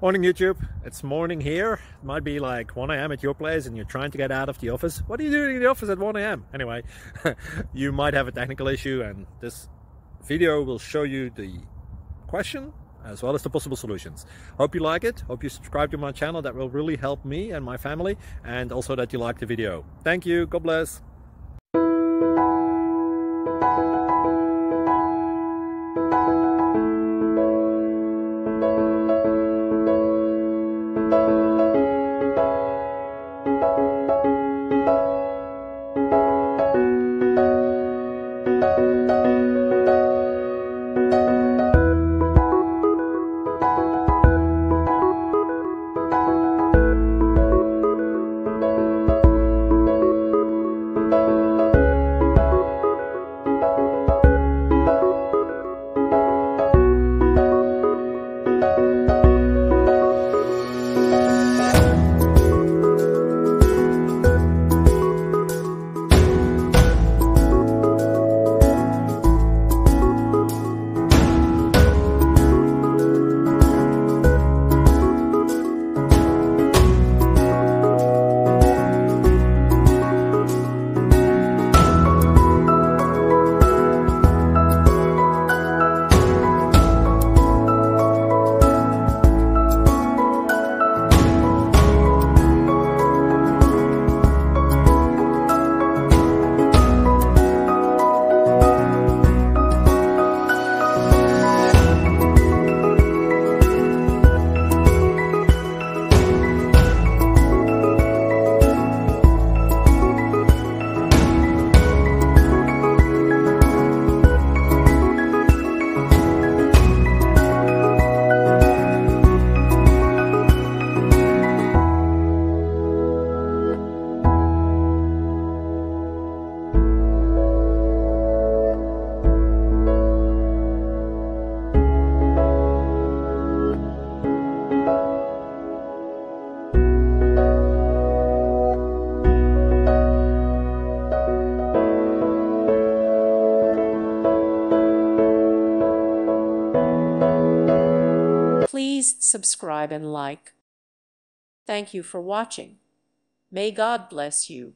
Morning YouTube, it's morning here. It might be like 1 a.m. at your place and you're trying to get out of the office. What are you doing in the office at 1 a.m? Anyway, you might have a technical issue and this video will show you the question as well as the possible solutions. Hope you like it, hope you subscribe to my channel. That will really help me and my family, and also that you like the video. Thank you, God bless. Please subscribe and like. Thank you for watching. May God bless you.